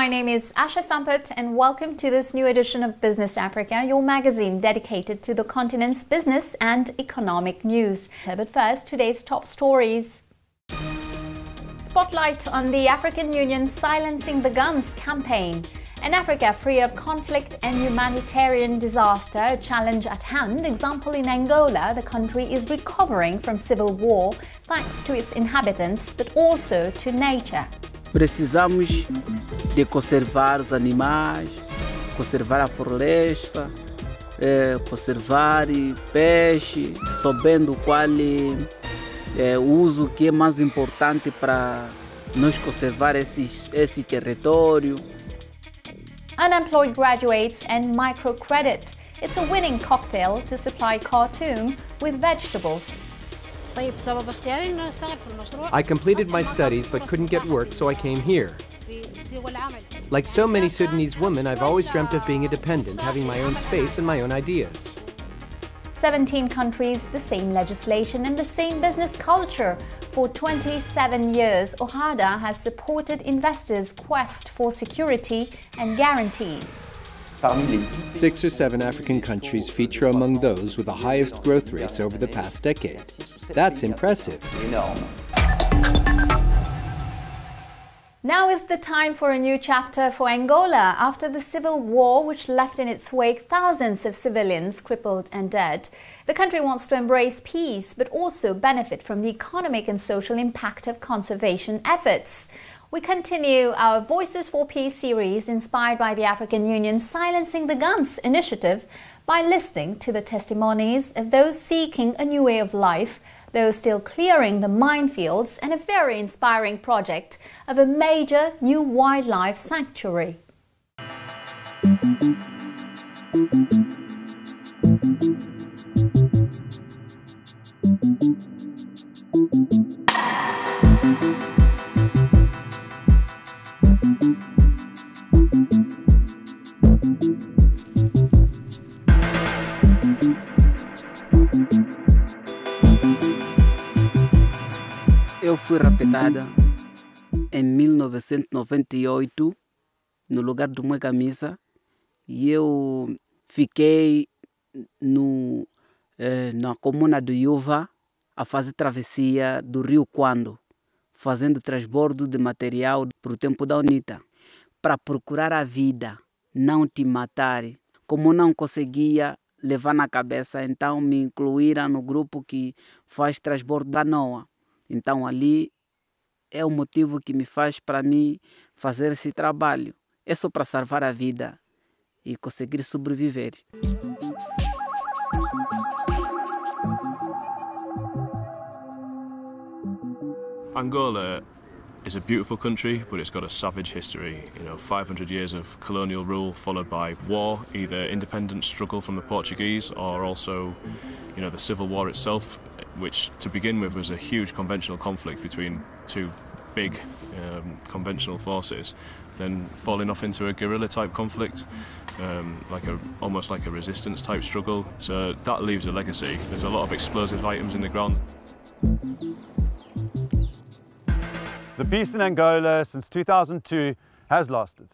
My name is Asha Sampath and welcome to this new edition of Business Africa, your magazine dedicated to the continent's business and economic news. But first, today's top stories. Spotlight on the African Union's Silencing the Guns campaign. An Africa free of conflict and humanitarian disaster, a challenge at hand. Example, in Angola, the country is recovering from civil war thanks to its inhabitants, but also to nature. Precisamos de conservar os animais, conservar a floresta, conservar peixe, sabendo qual o uso que é mais importante para nós conservar esse território. Unemployed graduates and microcredit. It's a winning cocktail to supply Khartoum with vegetables. I completed my studies but couldn't get work, so I came here. Like so many Sudanese women, I've always dreamt of being independent, having my own space and my own ideas. 17 countries, the same legislation and the same business culture. For 27 years, OHADA has supported investors' quest for security and guarantees. 6 or 7 African countries feature among those with the highest growth rates over the past decade. That's impressive. Now is the time for a new chapter for Angola. After the civil war, which left in its wake thousands of civilians crippled and dead, the country wants to embrace peace, but also benefit from the economic and social impact of conservation efforts. We continue our Voices for Peace series inspired by the African Union's Silencing the Guns initiative by listening to the testimonies of those seeking a new way of life, those still clearing the minefields, and a very inspiring project of a major new wildlife sanctuary. Eu fui raptada em 1998 no lugar do meu camisa e eu fiquei na comuna do Yuva a fazer travessia do rio Quando, fazendo transbordo de material para o tempo da UNITA, para procurar a vida, não te matar. Como não conseguia levar na cabeça, então me incluíram no grupo que faz transbordo da canoa. Então ali é o motivo que me faz para mim fazer esse trabalho. É só para salvar a vida e conseguir sobreviver. Angola is a beautiful country, but it's got a savage history. 500 years of colonial rule followed by war, either independent struggle from the Portuguese or also, the civil war itself, which to begin with was a huge conventional conflict between two big conventional forces, then falling off into a guerrilla type conflict, almost like a resistance type struggle. So that leaves a legacy. There's a lot of explosive items in the ground. The peace in Angola since 2002 has lasted.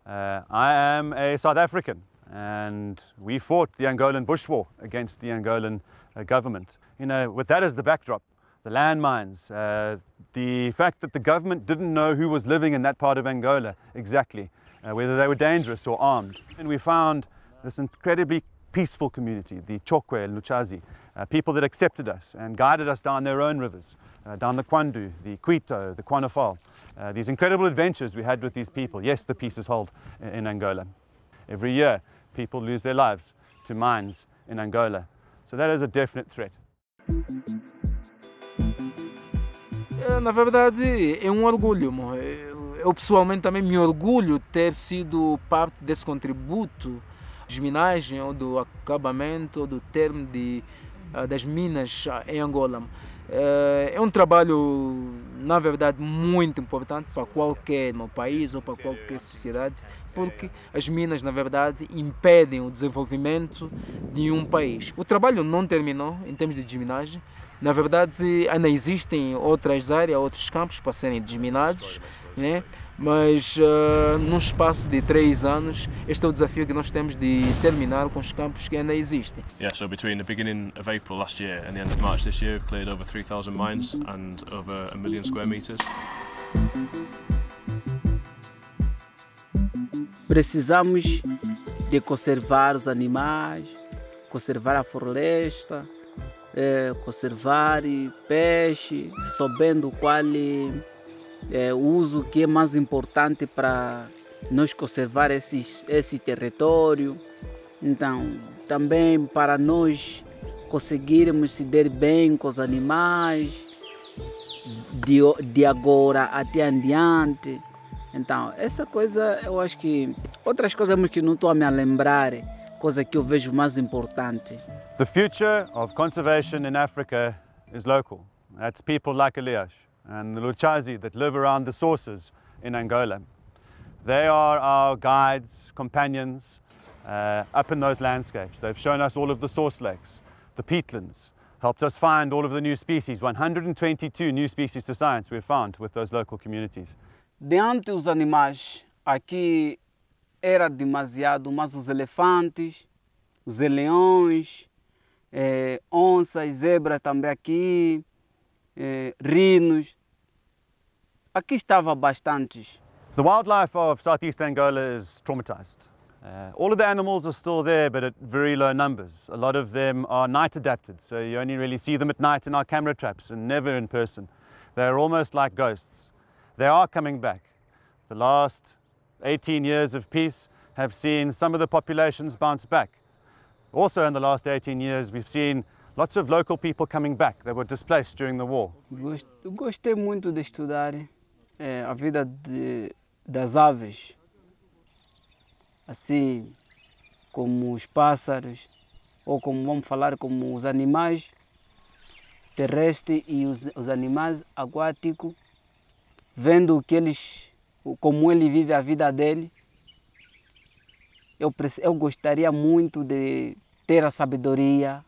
I am a South African and we fought the Angolan bush war against the Angolan government. With that as the backdrop, the landmines, the fact that the government didn't know who was living in that part of Angola exactly, whether they were dangerous or armed. And we found this incredibly peaceful community, the Chokwe and Luchazi, people that accepted us and guided us down their own rivers, down the Kwandu, the Quito, the Kwanafal. These incredible adventures we had with these people. Yes, the peace is held in Angola. Every year, people lose their lives to mines in Angola. So that is a definite threat. Na verdade, é um orgulho. Eu pessoalmente também me orgulho de ter sido parte desse contributo de minagem ou do acabamento ou do termo das minas em Angola. É um trabalho, na verdade, muito importante para qualquer país ou para qualquer sociedade, porque as minas, na verdade, impedem o desenvolvimento de um país. O trabalho não terminou em termos de desminagem. Na verdade, ainda existem outras áreas, outros campos para serem desminados, né? Mas num espaço de 3 anos, este é o desafio que nós temos de terminar com os campos que ainda existem. Yeah, so between the beginning of April last year and the end of March this year, we've cleared over 3,000 mines and over 1 million square meters. Precisamos de conservar os animais, conservar a floresta, conservar peixe, sabendo qual o uso que é mais importante para nós conservar esse território. Então, também para nós conseguirmos se dar bem com os animais, de agora até adiante. Então, essa coisa, eu acho que outras coisas que não estou a me lembrar, coisa que eu vejo mais importante. The future of conservation in Africa is local. That's people like Elias and the Luchazi that live around the sources in Angola. They are our guides, companions up in those landscapes. They've shown us all of the source lakes, the peatlands, helped us find all of the new species, 122 new species to science we've found with those local communities. De antes os animais aqui era demasiado, mas os elefantes, os leões, onças, zebras também aqui, rinos, aqui estava bastantes. The wildlife of southeast Angola is traumatized. All of the animals are still there, but at very low numbers. A lot of them are night adapted, so you only really see them at night in our camera traps and never in person. They're almost like ghosts. They are coming back. The last 18 years of peace have seen some of the populations bounce back. Also in the last 18 years we've seen lots of local people coming back that were displaced during the war. Gostei muito de estudar a vida das aves, assim como os pássaros, ou como vamos falar, como os animais terrestres e os animais aquáticos, vendo como ele vive a vida dele. Eu gostaria muito de ter a sabedoria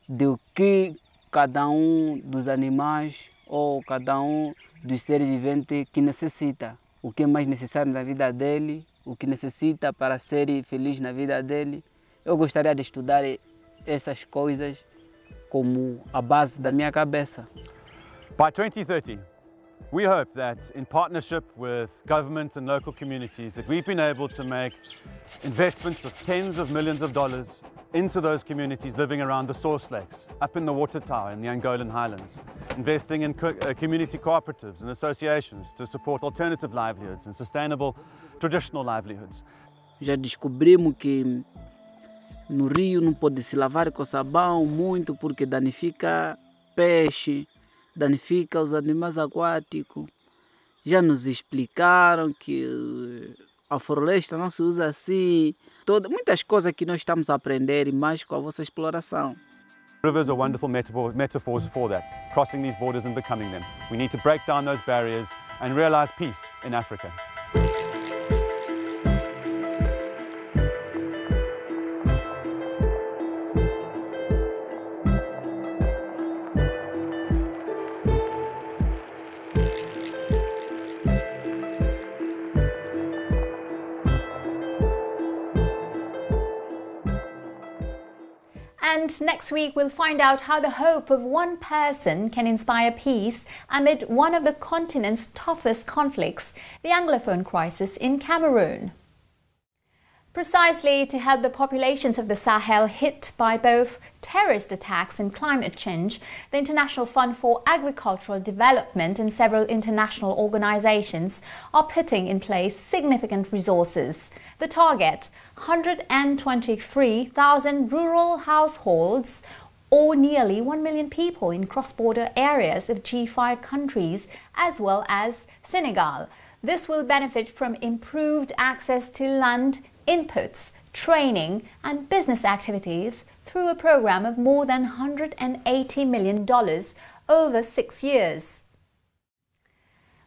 do que cada um dos animais ou cada um dos seres viventes que necessita, o que é mais necessário na vida dele, o que necessita para ser feliz na vida dele. Eu gostaria de estudar essas coisas como a base da minha cabeça. By 2030, we hope that in partnership with government and local communities that we've been able to make investments of tens of millions of dollars into those communities living around the source lakes, up in the water tower in the Angolan highlands, investing in community cooperatives and associations to support alternative livelihoods and sustainable traditional livelihoods. Já descobrimos que no rio não pode se lavar com sabão muito porque danifica peixe, danifica os animais aquáticos. Já nos explicaram que a floresta não se usa assim. Muitas coisas que nós estamos a aprender mais com a vossa exploração. Rivers are wonderful metaphors for that, crossing these borders and becoming them. We need to break down those barriers and realize peace in Africa. And next week we'll find out how the hope of one person can inspire peace amid one of the continent's toughest conflicts, the Anglophone crisis in Cameroon. Precisely to help the populations of the Sahel hit by both terrorist attacks and climate change, the International Fund for Agricultural Development and several international organizations are putting in place significant resources. The target: 123,000 rural households, or nearly 1 million people in cross-border areas of G5 countries, as well as Senegal. This will benefit from improved access to land, inputs, training and business activities through a program of more than $180 million over 6 years.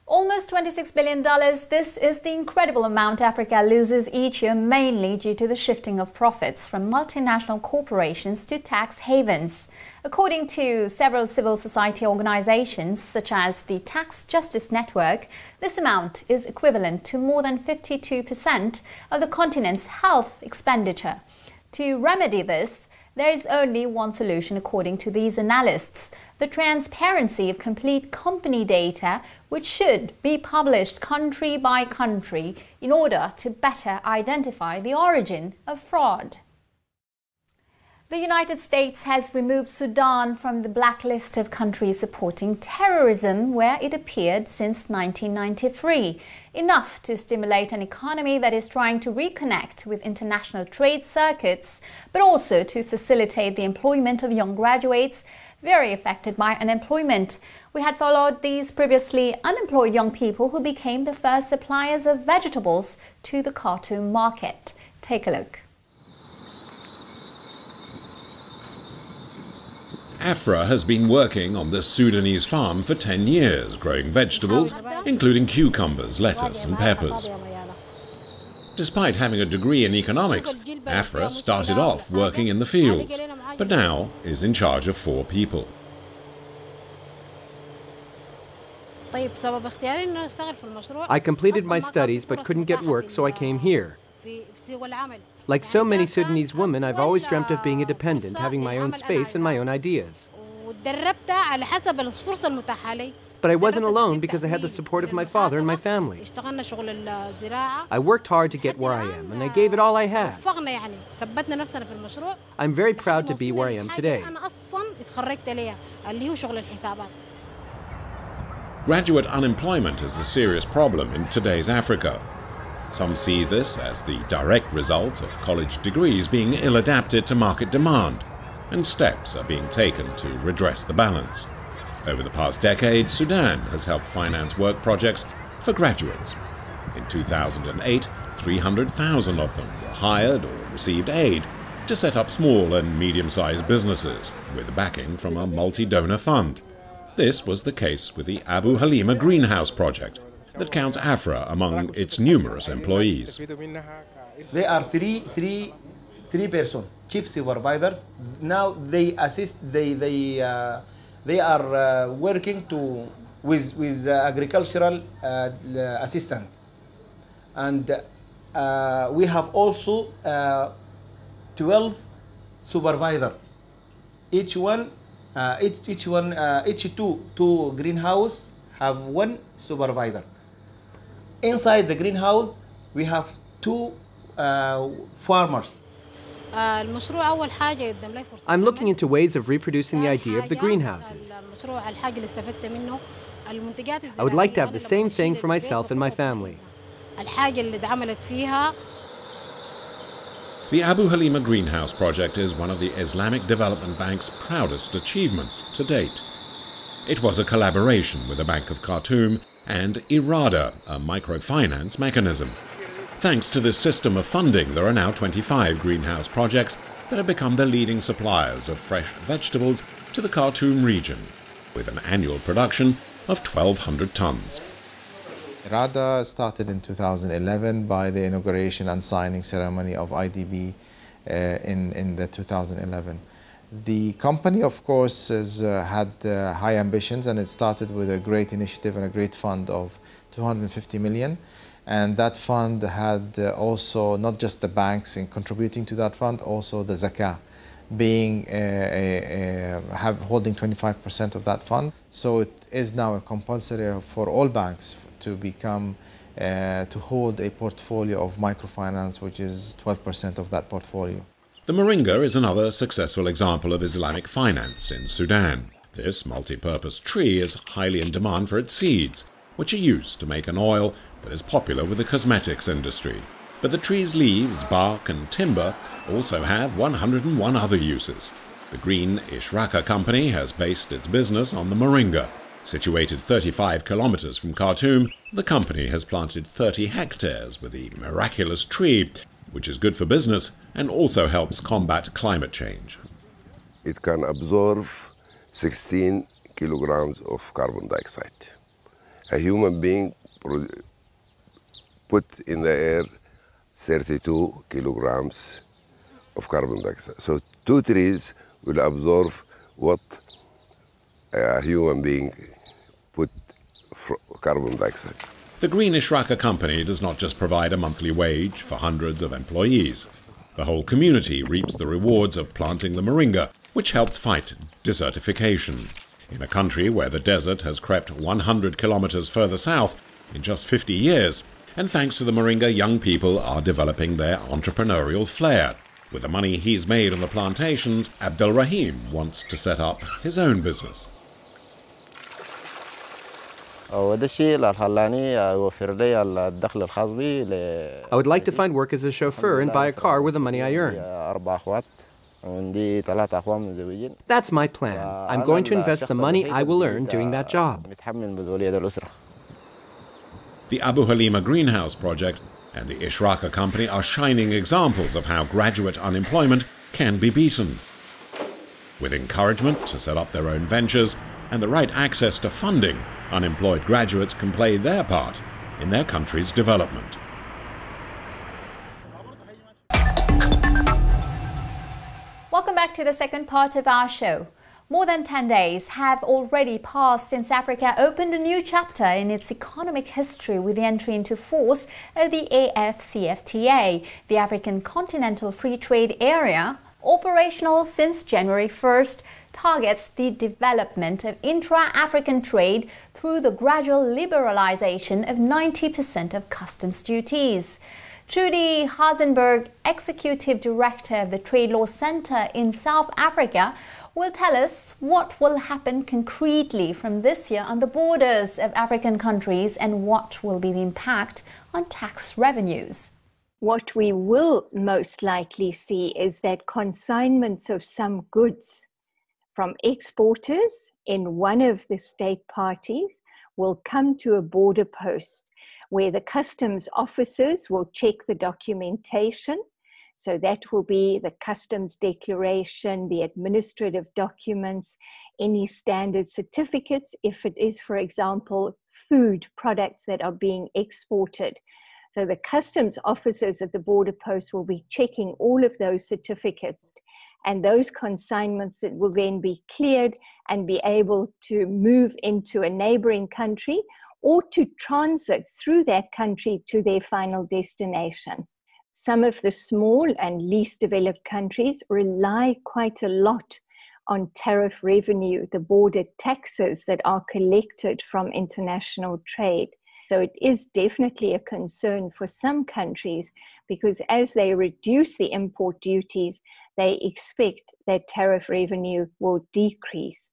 Almost $26 billion, this is the incredible amount Africa loses each year, mainly due to the shifting of profits from multinational corporations to tax havens. According to several civil society organizations, such as the Tax Justice Network, this amount is equivalent to more than 52% of the continent's health expenditure. To remedy this, there is only one solution according to these analysts: the transparency of complete company data, which should be published country by country in order to better identify the origin of fraud. The United States has removed Sudan from the blacklist of countries supporting terrorism, where it appeared since 1993, enough to stimulate an economy that is trying to reconnect with international trade circuits, but also to facilitate the employment of young graduates very affected by unemployment. We had followed these previously unemployed young people who became the first suppliers of vegetables to the Khartoum market. Take a look. Afra has been working on this Sudanese farm for 10 years, growing vegetables, including cucumbers, lettuce and peppers. Despite having a degree in economics, Afra started off working in the fields, but now is in charge of 4 people. I completed my studies but couldn't get work, so I came here. Like so many Sudanese women, I've always dreamt of being independent, having my own space and my own ideas. But I wasn't alone because I had the support of my father and my family. I worked hard to get where I am, and I gave it all I had. I'm very proud to be where I am today. Graduate unemployment is a serious problem in today's Africa. Some see this as the direct result of college degrees being ill-adapted to market demand, and steps are being taken to redress the balance. Over the past decade, Sudan has helped finance work projects for graduates. In 2008, 300,000 of them were hired or received aid to set up small and medium-sized businesses, with backing from a multi-donor fund. This was the case with the Abu Halima Greenhouse project, that counts Afra among its numerous employees. They are three person chief supervisor. Now they assist. They are working with agricultural assistant, and we have also 12 supervisor. Each two greenhouse have one supervisor. Inside the greenhouse, we have 2 farmers. I'm looking into ways of reproducing the idea of the greenhouses. I would like to have the same thing for myself and my family. The Abu Halima Greenhouse project is one of the Islamic Development Bank's proudest achievements to date. It was a collaboration with the Bank of Khartoum and IRADA, a microfinance mechanism. Thanks to this system of funding, there are now 25 greenhouse projects that have become the leading suppliers of fresh vegetables to the Khartoum region, with an annual production of 1,200 tons. IRADA started in 2011 by the inauguration and signing ceremony of IDB in the 2011. The company, of course, had high ambitions, and it started with a great initiative and a great fund of 250 million. And that fund had also not just the banks in contributing to that fund, also the zakah being holding 25% of that fund. So it is now a compulsory for all banks to become to hold a portfolio of microfinance, which is 12% of that portfolio. The moringa is another successful example of Islamic finance in Sudan. This multi-purpose tree is highly in demand for its seeds, which are used to make an oil that is popular with the cosmetics industry. But the tree's leaves, bark and timber also have 101 other uses. The Green Ishraka company has based its business on the moringa. Situated 35 kilometers from Khartoum, the company has planted 30 hectares with the miraculous tree, which is good for business and also helps combat climate change. It can absorb 16 kilograms of carbon dioxide. a human being put in the air 32 kilograms of carbon dioxide. So 2 trees will absorb what a human being put carbon dioxide. The Green Ishraka company does not just provide a monthly wage for hundreds of employees. The whole community reaps the rewards of planting the moringa, which helps fight desertification. In a country where the desert has crept 100 kilometers further south in just 50 years, and thanks to the moringa, young people are developing their entrepreneurial flair. With the money he's made on the plantations, Abdel Rahim wants to set up his own business. I would like to find work as a chauffeur and buy a car with the money I earn. That's my plan. I'm going to invest the money I will earn doing that job. The Abu Halima Greenhouse Project and the Ishraka company are shining examples of how graduate unemployment can be beaten. With encouragement to set up their own ventures and the right access to funding, unemployed graduates can play their part in their country's development. Welcome back to the second part of our show. More than 10 days have already passed since Africa opened a new chapter in its economic history with the entry into force of the AfCFTA, the African Continental Free Trade Area, operational since January 1st, targets the development of intra-African trade through the gradual liberalization of 90% of customs duties. Trudy Hazenberg, Executive Director of the Trade Law Center in South Africa, will tell us what will happen concretely from this year on the borders of African countries and what will be the impact on tax revenues. What we will most likely see is that consignments of some goods from exporters in one of the state parties will come to a border post where the customs officers will check the documentation. So that will be the customs declaration, the administrative documents, any standard certificates, if it is, for example, food products that are being exported. So the customs officers at the border post will be checking all of those certificates, and those consignments that will then be cleared and be able to move into a neighboring country or to transit through that country to their final destination. Some of the small and least developed countries rely quite a lot on tariff revenue, the border taxes that are collected from international trade. So it is definitely a concern for some countries because as they reduce the import duties, they expect that tariff revenue will decrease.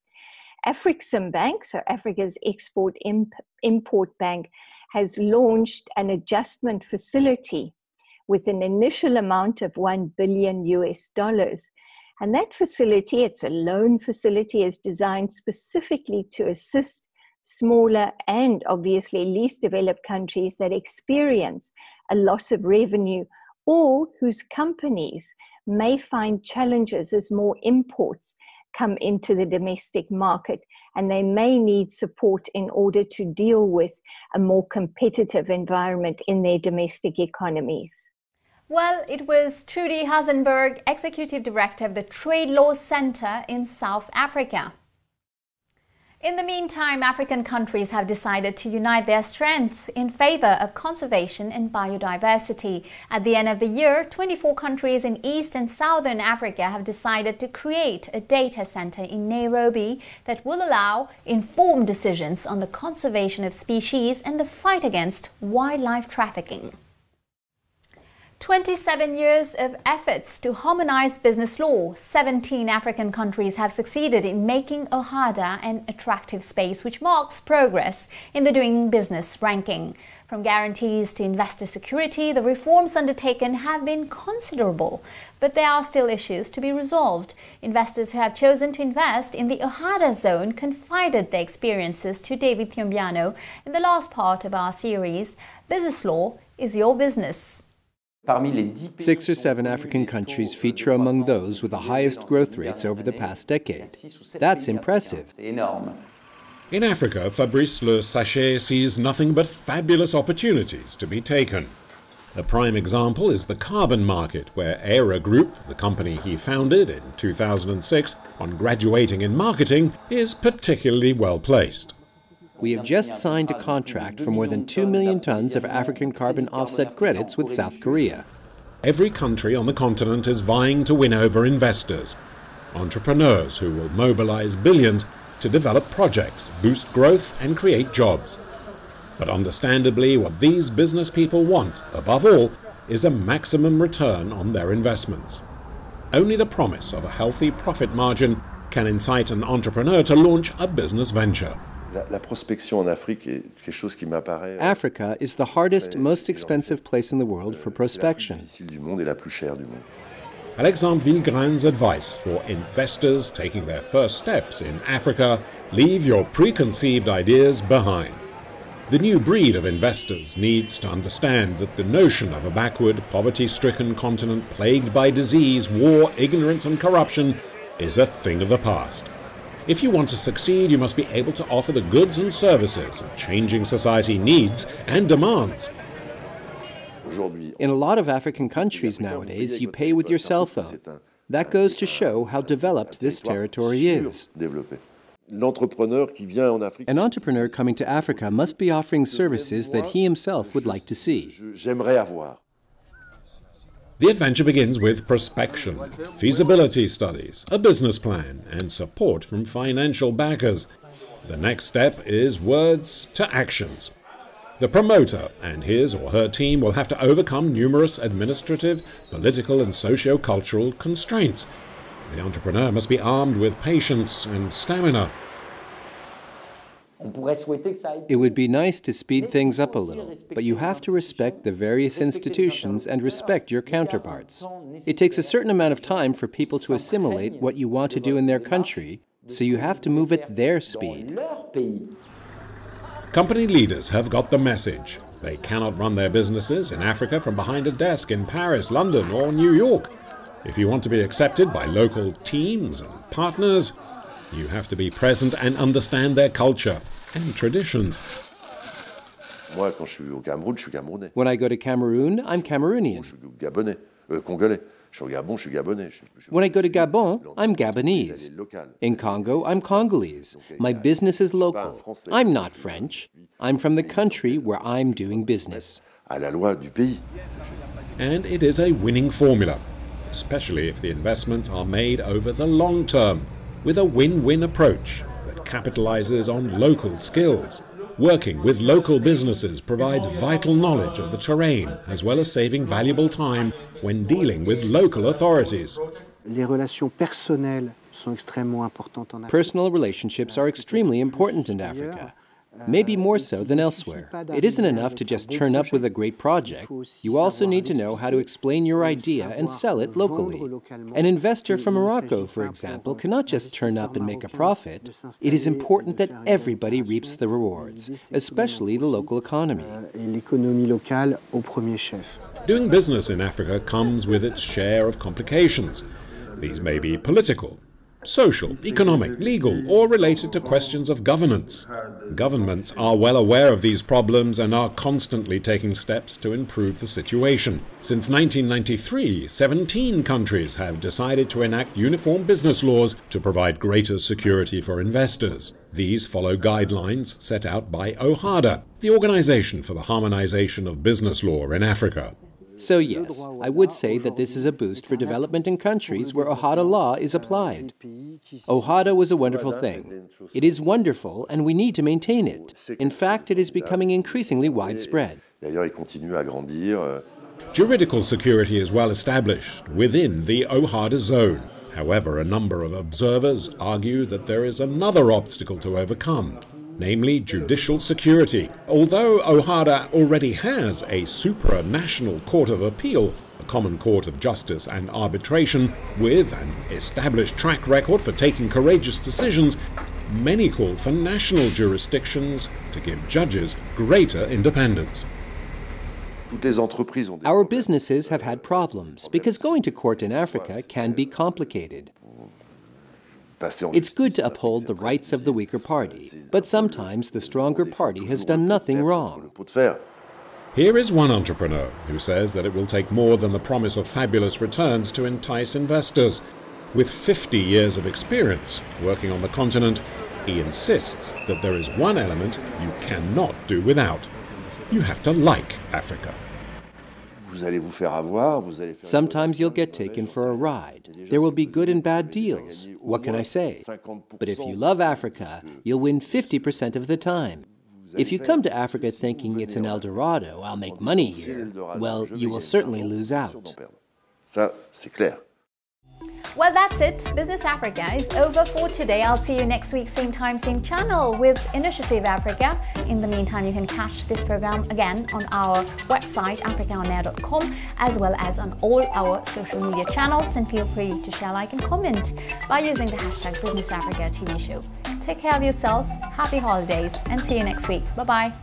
Afrixim Bank, so Africa's Export-Import Bank, has launched an adjustment facility with an initial amount of $1 billion. And that facility, it's a loan facility, is designed specifically to assist smaller and obviously least developed countries that experience a loss of revenue or whose companies may find challenges as more imports come into the domestic market, and they may need support in order to deal with a more competitive environment in their domestic economies. Well, it was Trudy Hazenberg, Executive Director of the Trade Law Center in South Africa. In the meantime, African countries have decided to unite their strength in favor of conservation and biodiversity. At the end of the year, 24 countries in East and Southern Africa have decided to create a data center in Nairobi that will allow informed decisions on the conservation of species and the fight against wildlife trafficking. 27 years of efforts to harmonize business law. 17 African countries have succeeded in making OHADA an attractive space, which marks progress in the Doing Business ranking. From guarantees to investor security, the reforms undertaken have been considerable, but there are still issues to be resolved. Investors who have chosen to invest in the OHADA zone confided their experiences to David Thiombiano in the last part of our series, Business Law is Your Business. 6 or 7 African countries feature among those with the highest growth rates over the past decade. That's impressive. In Africa, Fabrice Le Sachet sees nothing but fabulous opportunities to be taken. A prime example is the carbon market, where Era Group, the company he founded in 2006 on graduating in marketing, is particularly well placed. We have just signed a contract for more than 2 million tons of African carbon offset credits with South Korea. Every country on the continent is vying to win over investors, entrepreneurs who will mobilize billions to develop projects, boost growth and create jobs. But understandably, what these business people want, above all, is a maximum return on their investments. Only the promise of a healthy profit margin can incite an entrepreneur to launch a business venture. Africa is the hardest, most expensive place in the world for prospection. Alexandre Villegrain's advice for investors taking their first steps in Africa: leave your preconceived ideas behind. The new breed of investors needs to understand that the notion of a backward, poverty-stricken continent plagued by disease, war, ignorance and corruption is a thing of the past. If you want to succeed, you must be able to offer the goods and services a changing society needs and demands. In a lot of African countries nowadays, you pay with your cell phone. That goes to show how developed this territory is. An entrepreneur coming to Africa must be offering services that he himself would like to see. The adventure begins with prospection, feasibility studies, a business plan, and support from financial backers. The next step is words to actions. The promoter and his or her team will have to overcome numerous administrative, political, and socio-cultural constraints. The entrepreneur must be armed with patience and stamina. It would be nice to speed things up a little, but you have to respect the various institutions and respect your counterparts. It takes a certain amount of time for people to assimilate what you want to do in their country, so you have to move at their speed. Company leaders have got the message. They cannot run their businesses in Africa from behind a desk in Paris, London, or New York. If you want to be accepted by local teams and partners, you have to be present and understand their culture and traditions. When I go to Cameroon, I'm Cameroonian. When I go to Gabon, I'm Gabonese. In Congo, I'm Congolese. My business is local. I'm not French. I'm from the country where I'm doing business. And it is a winning formula, especially if the investments are made over the long term, with a win-win approach that capitalizes on local skills. Working with local businesses provides vital knowledge of the terrain, as well as saving valuable time when dealing with local authorities. Personal relationships are extremely important in Africa, maybe more so than elsewhere. It isn't enough to just turn up with a great project. You also need to know how to explain your idea and sell it locally. An investor from Morocco, for example, cannot just turn up and make a profit. It is important that everybody reaps the rewards, especially the local economy. Doing business in Africa comes with its share of complications. These may be political, social, economic, legal, or related to questions of governance. Governments are well aware of these problems and are constantly taking steps to improve the situation. Since 1993, 17 countries have decided to enact uniform business laws to provide greater security for investors. These follow guidelines set out by OHADA, the Organization for the Harmonization of Business Law in Africa. So yes, I would say that this is a boost for development in countries where OHADA law is applied. OHADA was a wonderful thing. It is wonderful and we need to maintain it. In fact, it is becoming increasingly widespread. Juridical security is well established within the OHADA zone. However, a number of observers argue that there is another obstacle to overcome, namely judicial security. Although OHADA already has a supranational court of appeal, a common court of justice and arbitration, with an established track record for taking courageous decisions, many call for national jurisdictions to give judges greater independence. Our businesses have had problems because going to court in Africa can be complicated. It's good to uphold the rights of the weaker party, but sometimes the stronger party has done nothing wrong. Here is one entrepreneur who says that it will take more than the promise of fabulous returns to entice investors. With 50 years of experience working on the continent, he insists that there is one element you cannot do without. You have to like Africa. Sometimes you'll get taken for a ride. There will be good and bad deals. What can I say? But if you love Africa, you'll win 50% of the time. If you come to Africa thinking it's an El Dorado, I'll make money here, well, you will certainly lose out. Well, that's it. Business Africa is over for today. I'll see you next week, same time, same channel with Initiative Africa. In the meantime, you can catch this program again on our website, africaonair.com, as well as on all our social media channels. And feel free to share, like, and comment by using the hashtag Business Africa TV show. Take care of yourselves, happy holidays, and see you next week. Bye-bye.